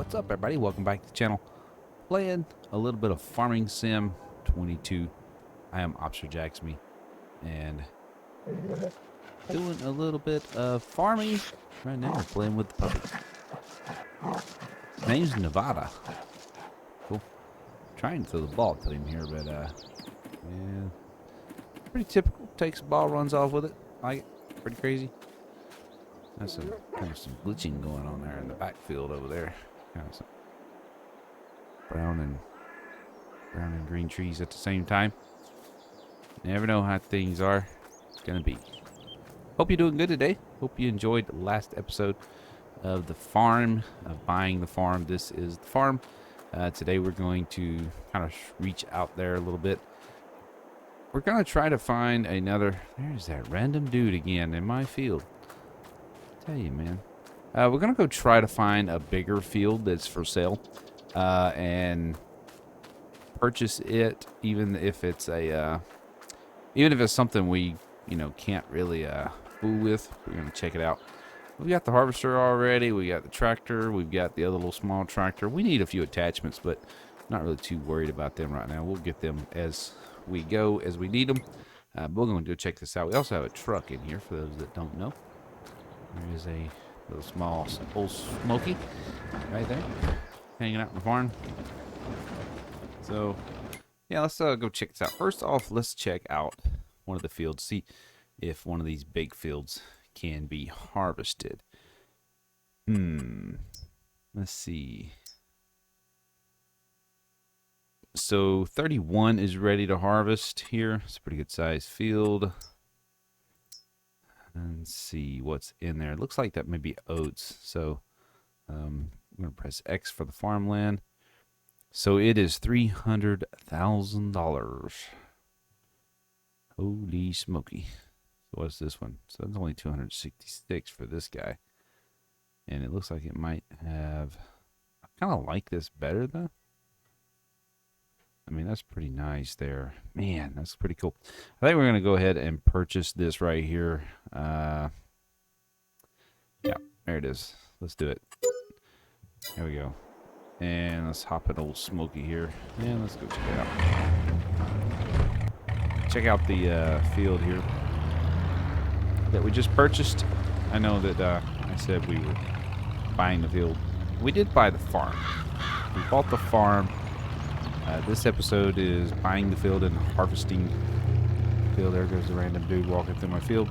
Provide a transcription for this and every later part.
What's up, everybody? Welcome back to the channel. Playing a little bit of Farming Sim 22. I am Officer Jacksme and doing a little bit of farming right now, playing with the puppy. His name's Nevada. Cool. Trying to throw the ball to him here, but yeah, pretty typical. Takes the ball, runs off with it. Like it. Pretty crazy. That's some kind of some glitching going on there in the backfield over there. Kind of some brown and green trees at the same time. Never know how things are gonna be. Hope you're doing good today. Hope you enjoyed the last episode of the farm, of buying the farm. This is the farm. Today we're going to kind of reach out there a little bit. We're gonna try to find another. There's that random dude again in my field. Tell you, man. We're gonna go try to find a bigger field that's for sale, and purchase it, even if it's something we, can't really fool with. We're gonna check it out. We got the harvester already. We got the tractor. We've got the other little small tractor. We need a few attachments, but not really too worried about them right now. We'll get them as we go, as we need them. But we're gonna go check this out. We also have a truck in here for those that don't know. There is a little small old Smoky right there, hanging out in the barn. So, yeah, let's go check this out. First off, let's check out one of the fields, see if one of these big fields can be harvested. Let's see. So 31 is ready to harvest here. It's a pretty good sized field. And see what's in there. It looks like that may be oats. So I'm going to press X for the farmland. So it is $300,000. Holy smoky. So what's this one? So that's only 266 for this guy. And it looks like it might have... I kind of like this better though. I mean, that's pretty nice there. Man, that's pretty cool. I think we're going to go ahead and purchase this right here. Yeah, there it is. Let's do it. There we go. And let's hop in old Smoky here. And let's go check it out. Check out the field here that we just purchased. I know that I said we were buying the field. We did buy the farm. We bought the farm. This episode is buying the field and harvesting the field. There goes the random dude walking through my field.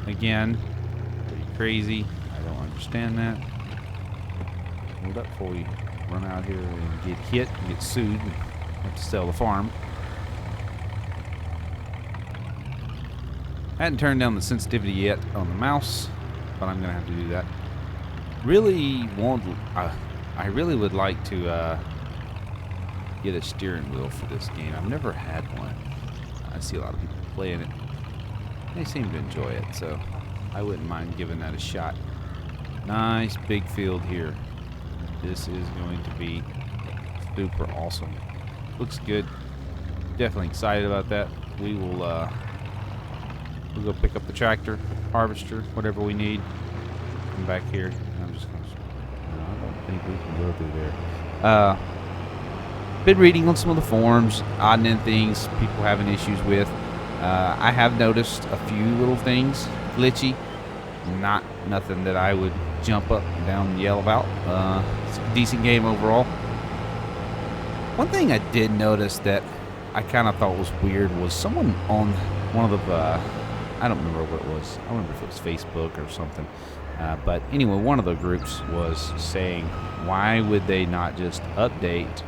Again, pretty crazy. I don't understand that. Hold up before we run out here and get hit and get sued and have to sell the farm. I hadn't turned down the sensitivity yet on the mouse, but I'm going to have to do that. I really would like to get a steering wheel for this game. I've never had one. I see a lot of people playing it. They seem to enjoy it, so I wouldn't mind giving that a shot. Nice big field here. This is going to be super awesome. Looks good. Definitely excited about that. We will we'll go pick up the tractor, harvester, whatever we need. Come back here. I'm just gonna, I don't think we can go through there. Been reading on some of the forums, odd and things people having issues with. I have noticed a few little things glitchy. Nothing that I would jump up and down and yell about. It's a decent game overall. One thing I did notice that I kind of thought was weird was someone on one of the I don't remember what it was. I don't remember if it was Facebook or something. But anyway, one of the groups was saying, why would they not just update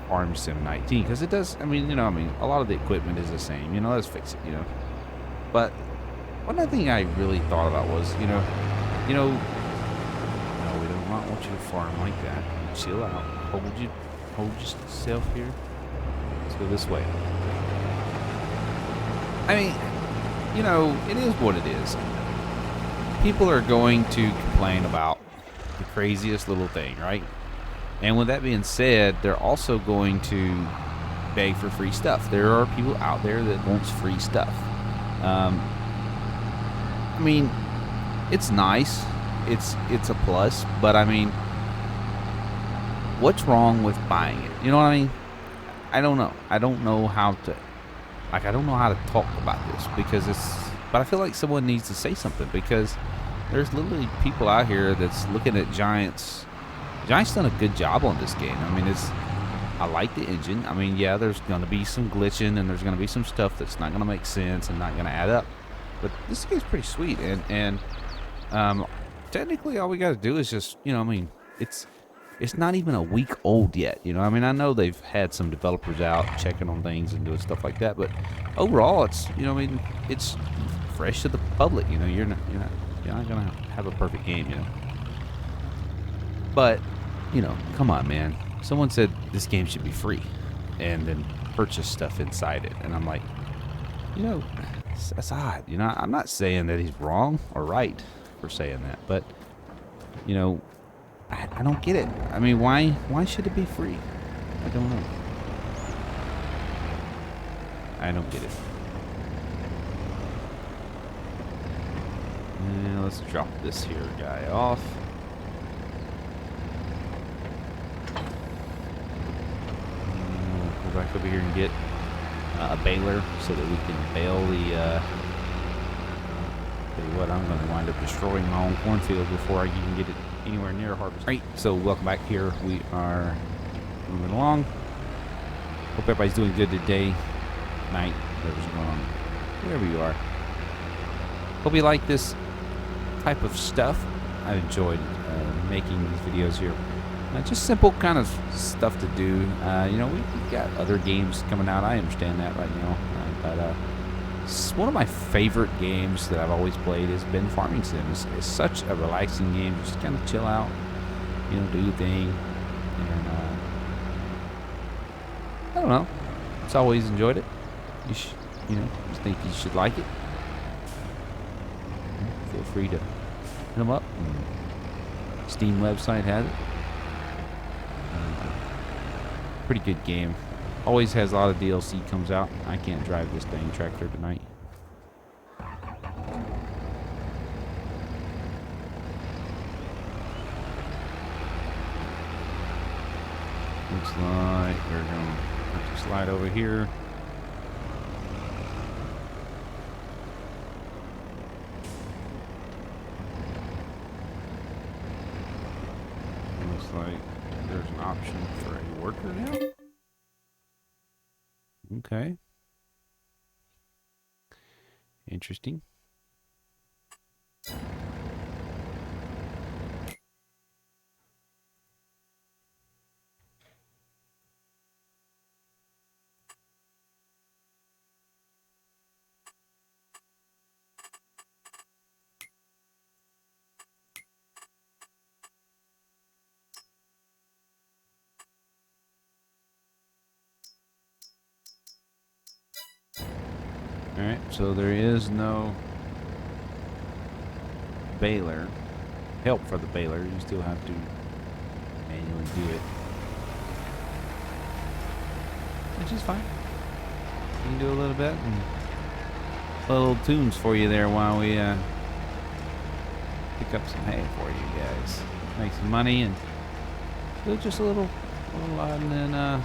Farm Sim 19, because it does. I mean, a lot of the equipment is the same. Let's fix it. But one other thing I really thought about was, no, we do not want you to farm like that. Chill out. Hold yourself here. Let's go this way. I mean, it is what it is. People are going to complain about the craziest little thing, right? And with that being said, they're also going to beg for free stuff. There are people out there that wants free stuff. I mean, it's nice it's a plus. But I mean, what's wrong with buying it? You know what I mean? I don't know. I don't know how to, like, I don't know how to talk about this because but I feel like someone needs to say something because there's literally people out here that's looking at Giants. Giants done a good job on this game. I mean, I like the engine. I mean, yeah, there's going to be some glitching and there's going to be some stuff that's not going to make sense and not going to add up. But this game's pretty sweet. And technically all we got to do is just, I mean, it's not even a week old yet. I mean, I know they've had some developers out checking on things and doing stuff like that. But overall, it's, I mean, it's fresh to the public. You're not going to have a perfect game, But, come on, man. Someone said this game should be free and then purchase stuff inside it. And I'm like, that's odd. I'm not saying that he's wrong or right for saying that. But, I don't get it. I mean, why should it be free? I don't know. I don't get it. And let's drop this here guy off. Go back over here and get a baler so that we can bale the tell you what, I'm going to wind up destroying my own cornfield before I even get it anywhere near harvest. Alright, so welcome back here. We are moving along. Hope everybody's doing good today, night, whatever's going on, wherever you are. Hope you like this type of stuff. I've enjoyed making these videos here. Just simple kind of stuff to do. We've got other games coming out. I understand that right now. But one of my favorite games that I've always played has been Farming Sim. It's such a relaxing game. Just kind of chill out, do your thing. And I don't know. It's always enjoyed it. You think you should like it. Feel free to hit them up. Steam website has it. Pretty good game. Always has a lot of DLC comes out. I can't drive this dang tractor tonight. Looks like we're going to have to slide over here. Looks like there's an option for a worker now. Okay. Interesting. Alright, so there is no baler. Help for the baler. You still have to manually do it. Which is fine. You can do a little bit and little tunes for you there while we pick up some hay for you guys. Make some money and do just a little lot, and then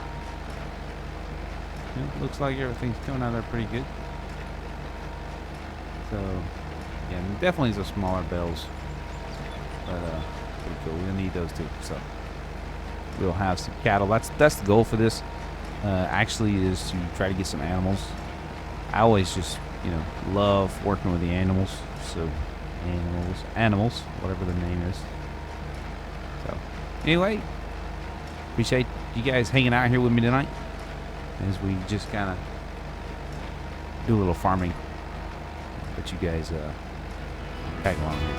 looks like everything's coming out there pretty good. So, yeah, definitely the smaller bells, but pretty cool. We'll need those too. So we'll have some cattle. That's the goal for this. Actually, is to try to get some animals. I always just love working with the animals. So animals, whatever the name is. So anyway, appreciate you guys hanging out here with me tonight as we just kind of do a little farming. But you guys tag along with.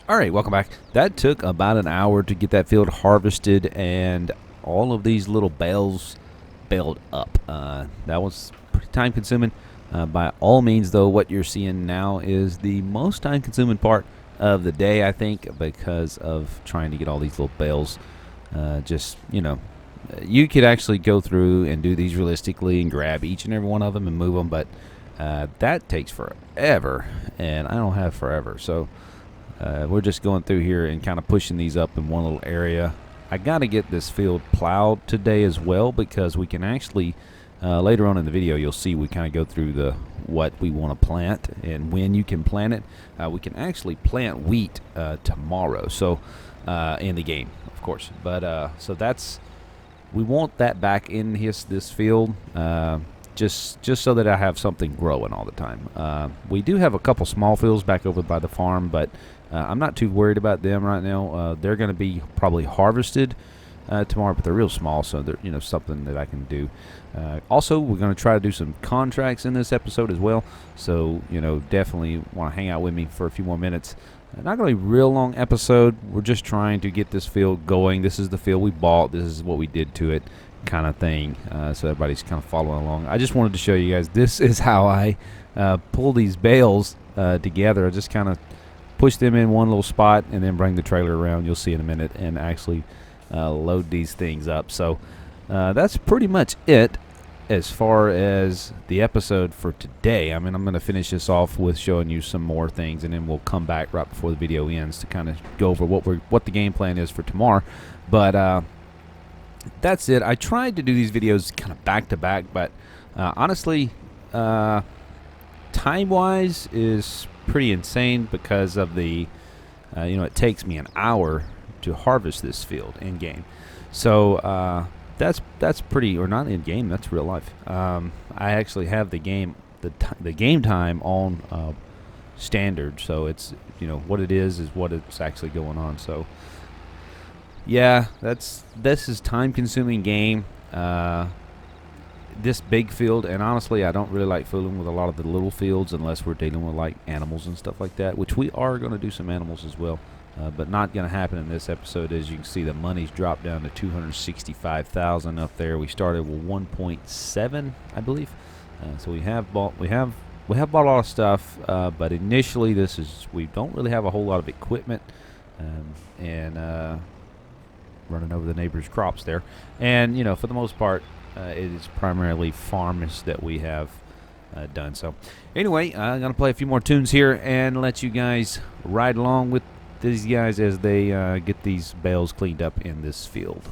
All right, welcome back. That took about an hour to get that field harvested and all of these little bales baled up. That was pretty time consuming. By all means, though, what you're seeing now is the most time consuming part of the day, I think, because of trying to get all these little bales. You could actually go through and do these realistically and grab each and every one of them and move them, but that takes forever, and I don't have forever. So we're just going through here and kind of pushing these up in one little area. I got to get this field plowed today as well, because we can actually later on in the video you'll see we kind of go through what we want to plant and when you can plant it. We can actually plant wheat tomorrow, so in the game, of course. But so we want that back in this field, just so that I have something growing all the time. We do have a couple small fields back over by the farm, but I'm not too worried about them right now. They're going to be probably harvested tomorrow, but they're real small, so they're something that I can do. Also, we're going to try to do some contracts in this episode as well, so definitely want to hang out with me for a few more minutes. Not going to be a real long episode. We're just trying to get this field going. This is the field we bought. This is what we did to it, kind of thing. So everybody's kind of following along. I just wanted to show you guys. This is how I pull these bales together. I just kind of push them in one little spot and then bring the trailer around. You'll see in a minute, and actually load these things up. So that's pretty much it as far as the episode for today. I mean, I'm going to finish this off with showing you some more things, and then we'll come back right before the video ends to kind of go over what the game plan is for tomorrow. But that's it. I tried to do these videos kind of back to back, but honestly, time-wise is pretty insane because of the it takes me an hour to harvest this field in game. So that's pretty, or not in game, that's real life. I actually have the game time on standard, so it's what it is what it's actually going on. So yeah, this is time consuming game. This big field, and honestly I don't really like fooling with a lot of the little fields unless we're dealing with like animals and stuff like that, which we are going to do some animals as well. But not going to happen in this episode. As you can see, the money's dropped down to $265,000 up there. We started with 1.7, I believe. So we have bought a lot of stuff. But initially, we don't really have a whole lot of equipment, and running over the neighbor's crops there. And for the most part, it is primarily farms that we have done. So anyway, I'm gonna play a few more tunes here and let you guys ride along with these guys as they get these bales cleaned up in this field.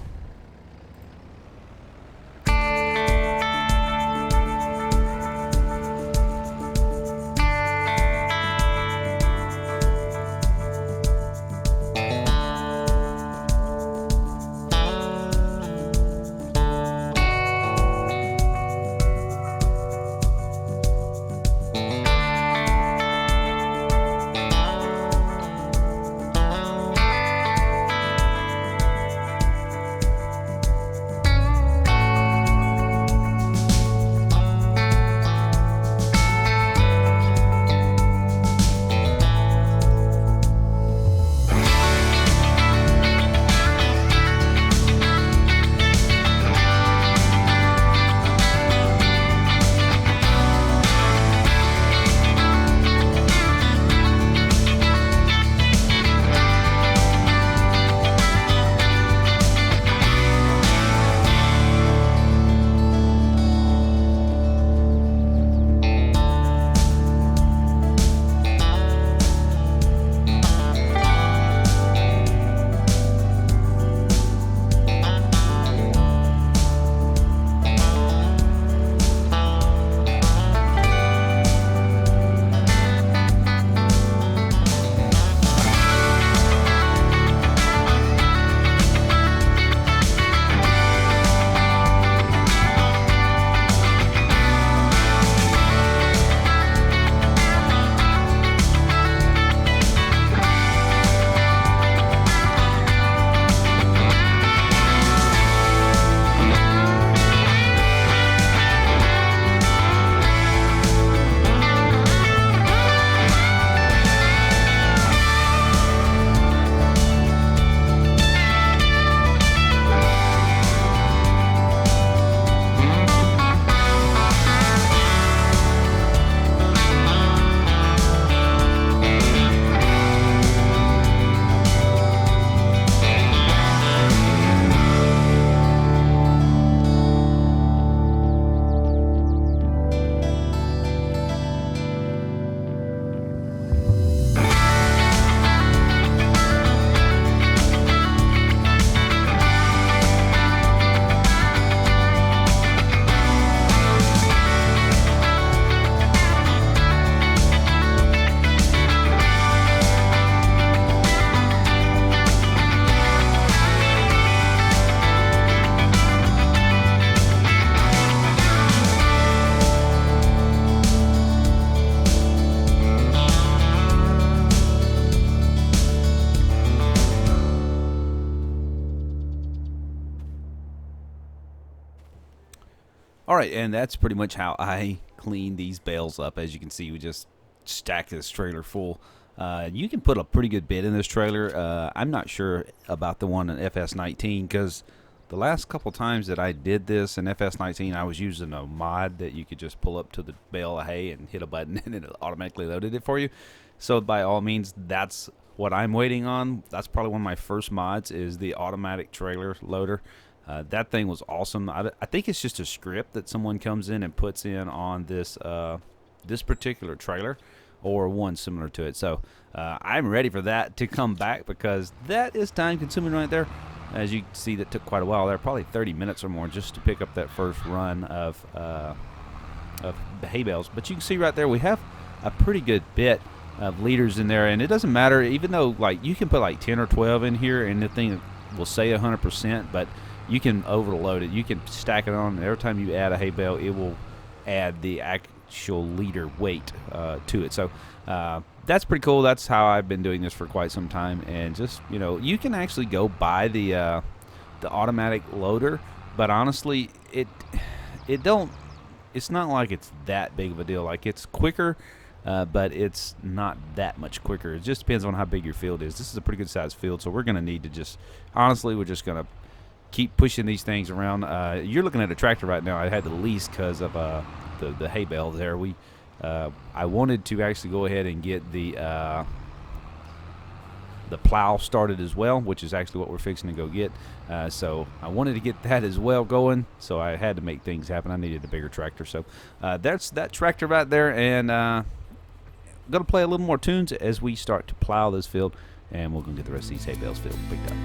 All right, and that's pretty much how I clean these bales up. As you can see, we just stack this trailer full. You can put a pretty good bit in this trailer. I'm not sure about the one in FS19 because the last couple times that I did this in FS19, I was using a mod that you could just pull up to the bale of hay and hit a button and it automatically loaded it for you. So by all means, that's what I'm waiting on. That's probably one of my first mods is the automatic trailer loader. That thing was awesome. I think it's just a script that someone comes in and puts in on this this particular trailer or one similar to it. So I'm ready for that to come back because that is time consuming right there. As you can see, that took quite a while there, probably 30 minutes or more just to pick up that first run of hay bales. But you can see right there we have a pretty good bit of liters in there, and it doesn't matter, even though like you can put like 10 or 12 in here and the thing will say 100%, but you can overload it. You can stack it on, and every time you add a hay bale, it will add the actual liter weight to it. So that's pretty cool. That's how I've been doing this for quite some time. And just, you know, you can actually go buy the automatic loader, but honestly, it's not like it's that big of a deal. Like, it's quicker, but it's not that much quicker. It just depends on how big your field is. This is a pretty good sized field, so we're going to need to just, honestly, we're just going to keep pushing these things around. You're looking at a tractor right now I had to lease because of the hay bale there. I wanted to actually go ahead and get the plow started as well, which is actually what we're fixing to go get. So I wanted to get that as well going, so I had to make things happen. I needed a bigger tractor. So that's that tractor right there, and I'm going to play a little more tunes as we start to plow this field, and we're going to get the rest of these hay bales filled picked up.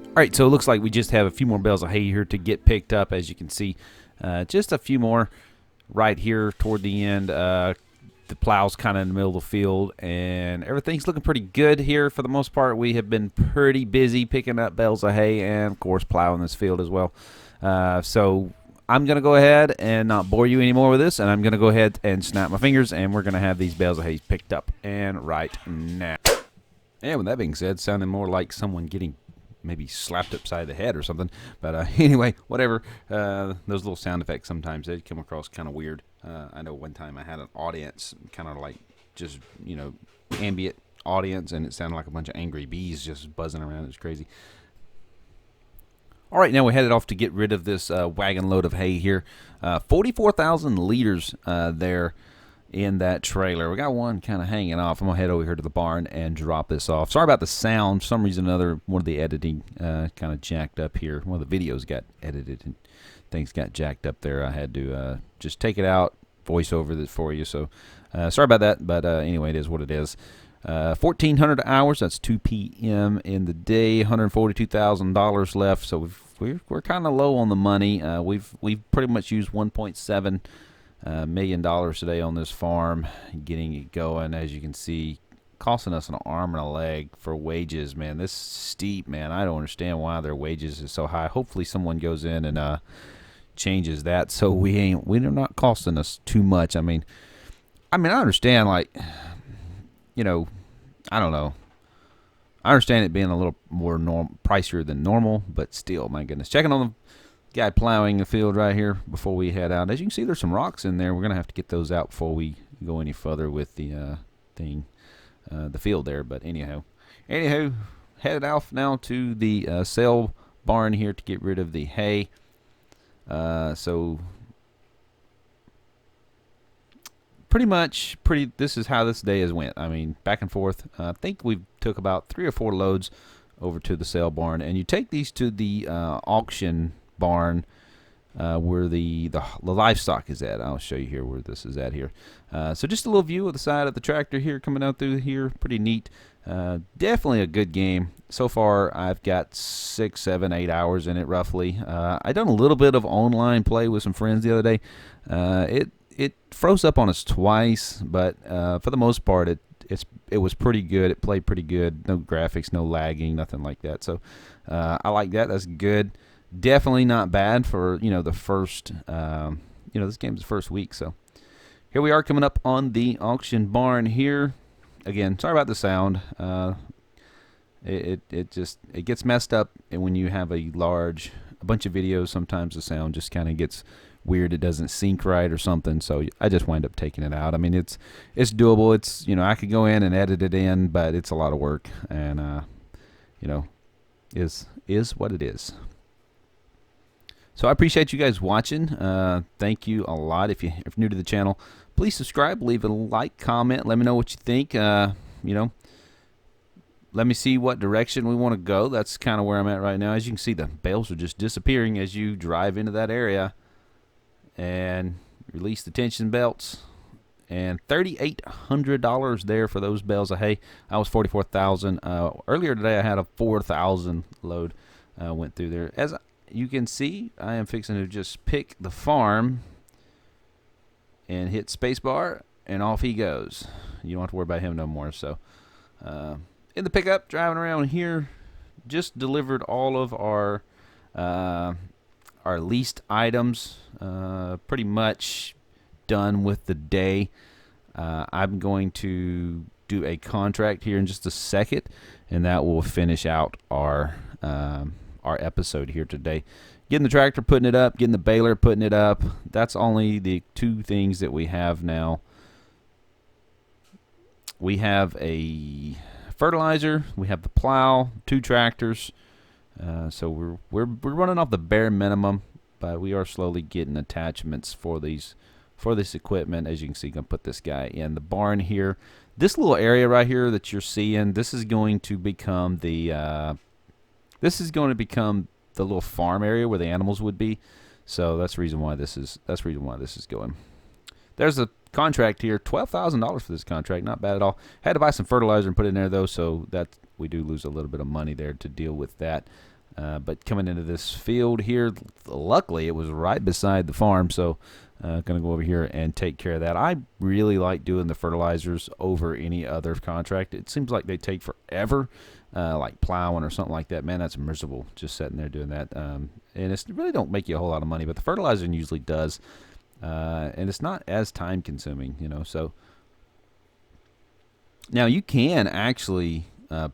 All right, so it looks like we just have a few more bales of hay here to get picked up. As you can see, just a few more right here toward the end. The plow's kind of in the middle of the field, and everything's looking pretty good here for the most part. We have been pretty busy picking up bales of hay and, of course, plowing this field as well. So I'm going to go ahead and not bore you anymore with this, and I'm going to go ahead and snap my fingers, and we're going to have these bales of hay picked up and right now. And with that being said, sounding more like someone getting maybe slapped upside the head or something, but anyway, whatever. Those little sound effects sometimes they come across kind of weird. I know one time I had an audience, kind of like just, you know, ambient audience, and it sounded like a bunch of angry bees just buzzing around. It was crazy. All right, now we're headed off to get rid of this wagon load of hay here. 44,000 liters there in that trailer. We got one kind of hanging off. I'm gonna head over here to the barn and drop this off. Sorry about the sound. For some reason or another, one of the editing kind of jacked up here. One of the videos got edited and things got jacked up there. I had to just take it out, voice over this for you. So sorry about that, but anyway, it is what it is. 1,400 hours. That's 2 p.m. in the day. $142,000 left. So we're kind of low on the money. We've pretty much used 1.7 $1 million today on this farm, getting it going. As you can see, costing us an arm and a leg for wages, man. This is steep, man. I don't understand why their wages is so high. Hopefully someone goes in and changes that so we're not costing us too much. I mean I understand, like, I don't know. I understand it being a little more pricier than normal, but still, my goodness. Checking on the guy plowing the field right here before we head out. As you can see, there's some rocks in there. We're going to have to get those out before we go any further with the the field there. But anyhow, headed off now to the sale barn here to get rid of the hay. So this is how this day has went. I mean, back and forth. I think we took about 3 or 4 loads over to the sale barn, and you take these to the auction barn where the livestock is at. I'll show you here where this is at here. So just a little view of the side of the tractor here coming out through here. Pretty neat. Definitely a good game. So far, I've got 6, 7, 8 hours in it roughly. I done a little bit of online play with some friends the other day. It froze up on us twice, but for the most part, it was pretty good. It played pretty good. No graphics, no lagging, nothing like that. So I like that. That's good. Definitely not bad for the first. This game's the first week. So here we are coming up on the auction barn here. Again, sorry about the sound. It gets messed up, and when you have a bunch of videos, sometimes the sound just kind of gets weird. It doesn't sync right or something, so I just wind up taking it out. I mean, it's doable. It's I could go in and edit it in, but it's a lot of work, and is what it is. So I appreciate you guys watching. Thank you a lot. If you're new to the channel, please subscribe, leave a like, comment, let me know what you think. Let me see what direction we want to go. That's kind of where I'm at right now. As you can see, the bales are just disappearing as you drive into that area. And release the tension belts. And $3,800 there for those bales of hay. I was $44,000. Earlier today, I had a 4,000 load went through there. As you can see, I am fixing to just pick the farm and hit spacebar, and off he goes. You don't have to worry about him no more. So, in the pickup, driving around here, just delivered all of our leased items. Pretty much done with the day. I'm going to do a contract here in just a second, and that will finish out our episode here today. Getting the tractor, putting it up, getting the baler, putting it up. That's only the 2 things that we have now. We have a fertilizer, we have the plow, 2 tractors. So we're running off the bare minimum, but we are slowly getting attachments for this equipment. As you can see, I'm gonna put this guy in the barn here. This little area right here that you're seeing, this is going to become the little farm area where the animals would be. So that's the reason why this is going. There's a contract here, $12,000 for this contract. Not bad at all. Had to buy some fertilizer and put it in there though, so that we do lose a little bit of money there to deal with that. But coming into this field here, luckily it was right beside the farm, so gonna go over here and take care of that. I really like doing the fertilizers over any other contract. It seems like they take forever, like plowing or something like that. Man, that's miserable just sitting there doing that. And it really don't make you a whole lot of money, but the fertilizer usually does. And it's not as time consuming, so now you can actually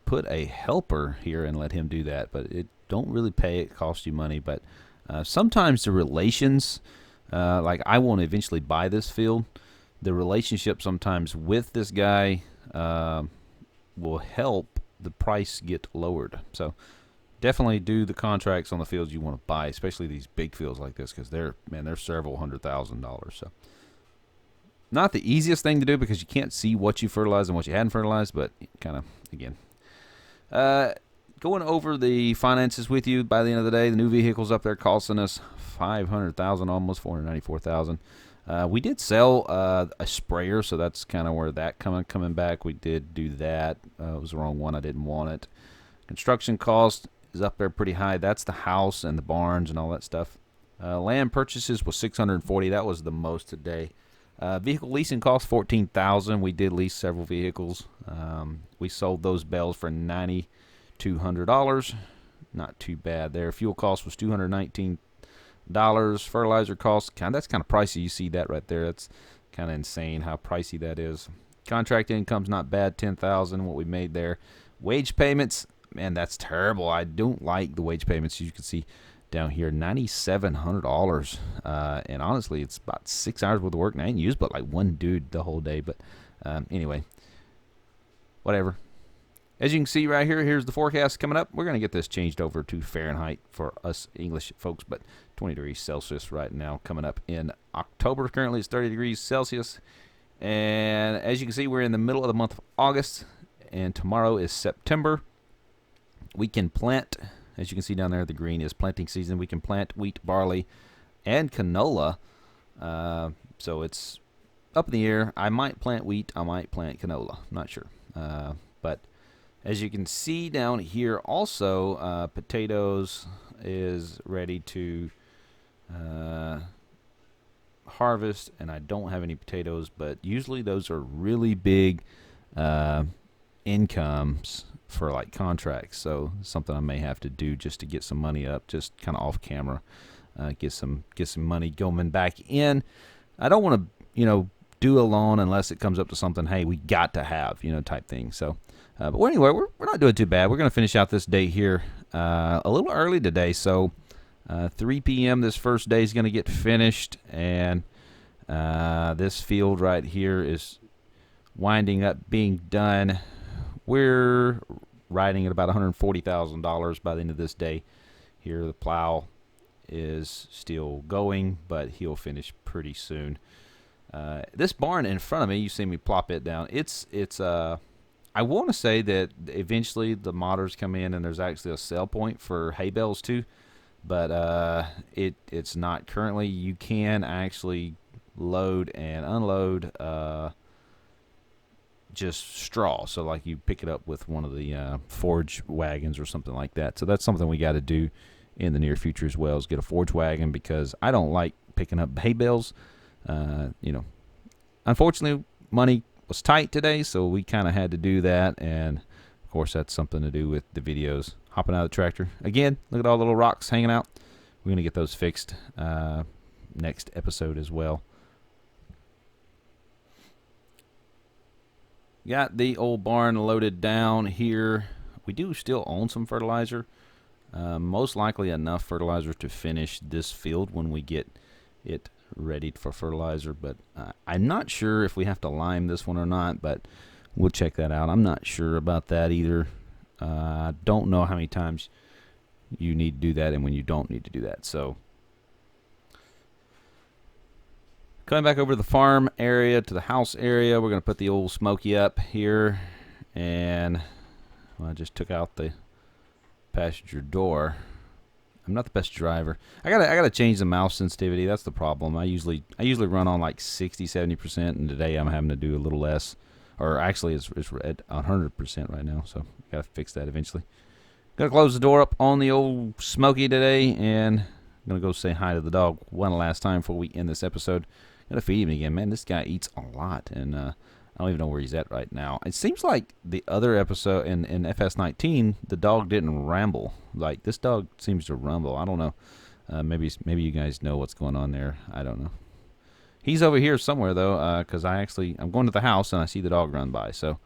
put a helper here and let him do that, but it don't really pay. It costs you money, but sometimes the relations, like I want to eventually buy this field, the relationship sometimes with this guy will help the price get lowered. So definitely do the contracts on the fields you want to buy, especially these big fields like this, because they're several $100,000. So not the easiest thing to do because you can't see what you fertilized and what you hadn't fertilized, but kind of, again, going over the finances with you. By the end of the day, the new vehicle's up there costing us $500,000, almost $494,000. We did sell a sprayer, so that's kind of where that coming back. We did do that. It was the wrong one. I didn't want it. Construction cost is up there pretty high. That's the house and the barns and all that stuff. Land purchases was $640. That was the most today. Vehicle leasing costs $14,000. We did lease several vehicles. We sold those bells for $9,200. Not too bad there. Fuel cost was $219. Fertilizer costs, that's kind of pricey. You see that right there. That's kind of insane how pricey that is. Contract income's not bad, $10,000. What we made there. Wage payments, man, that's terrible. I don't like the wage payments. You can see down here, $9,700. And honestly, it's about 6 hours worth of work. And I ain't used but like one dude the whole day. But anyway, whatever. As you can see right here, here's the forecast coming up. We're going to get this changed over to Fahrenheit for us English folks, but 20 degrees Celsius right now coming up in October. Currently it's 30 degrees Celsius. And as you can see, we're in the middle of the month of August, and tomorrow is September. We can plant, as you can see down there, the green is planting season. We can plant wheat, barley, and canola. So it's up in the air. I might plant wheat. I might plant canola. I'm not sure. But as you can see down here also, potatoes is ready to harvest, and I don't have any potatoes, but usually those are really big incomes for like contracts, so something I may have to do just to get some money up, just kind of off camera, get some money going back in. I don't want to do a loan unless it comes up to something, hey, we got to have, type thing. So but anyway, we're not doing too bad. We're going to finish out this day here a little early today, so 3 p.m. this first day is going to get finished, and this field right here is winding up being done. We're riding at about $140,000 by the end of this day. Here the plow is still going, but he'll finish pretty soon. This barn in front of me, you see me plop it down. It's I want to say that eventually the modders come in and there's actually a sell point for hay bales too, but it's not currently. You can actually load and unload just straw, so like you pick it up with one of the forage wagons or something like that. So that's something we got to do in the near future as well, is get a forage wagon, because I don't like picking up hay bales. Unfortunately, money was tight today, so we kind of had to do that, and of course that's something to do with the videos. Hopping out of the tractor again, look at all the little rocks hanging out. We're gonna get those fixed next episode as well. Got the old barn loaded down here. We do still own some fertilizer, most likely enough fertilizer to finish this field when we get it ready for fertilizer, but I'm not sure if we have to lime this one or not, but we'll check that out. I'm not sure about that either. I don't know how many times you need to do that and when you don't need to do that. So coming back over to the farm area, to the house area, we're going to put the old Smoky up here, and I just took out the passenger door. I'm not the best driver. I gotta change the mouse sensitivity. That's the problem. I usually run on like 60-70%, and today I'm having to do a little less, or actually it's at 100% right now. So gotta fix that eventually. Gonna close the door up on the old Smoky today, and I'm gonna go say hi to the dog one last time before we end this episode. Gotta feed him again, man. This guy eats a lot, and I don't even know where he's at right now. It seems like the other episode in FS19, the dog didn't ramble. Like, this dog seems to rumble. I don't know. Maybe you guys know what's going on there. I don't know. He's over here somewhere, though, because I'm going to the house, and I see the dog run by. So,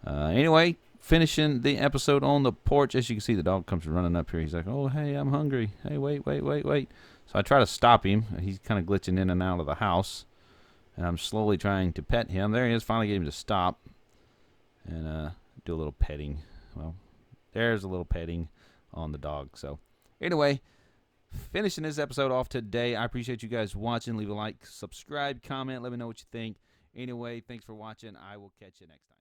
anyway, finishing the episode on the porch. As you can see, the dog comes running up here. He's like, oh, hey, I'm hungry. Hey, wait. So I try to stop him. He's kind of glitching in and out of the house. And I'm slowly trying to pet him. There he is. Finally get him to stop. And do a little petting. Well, there's a little petting on the dog. So, anyway, finishing this episode off today. I appreciate you guys watching. Leave a like, subscribe, comment. Let me know what you think. Anyway, thanks for watching. I will catch you next time.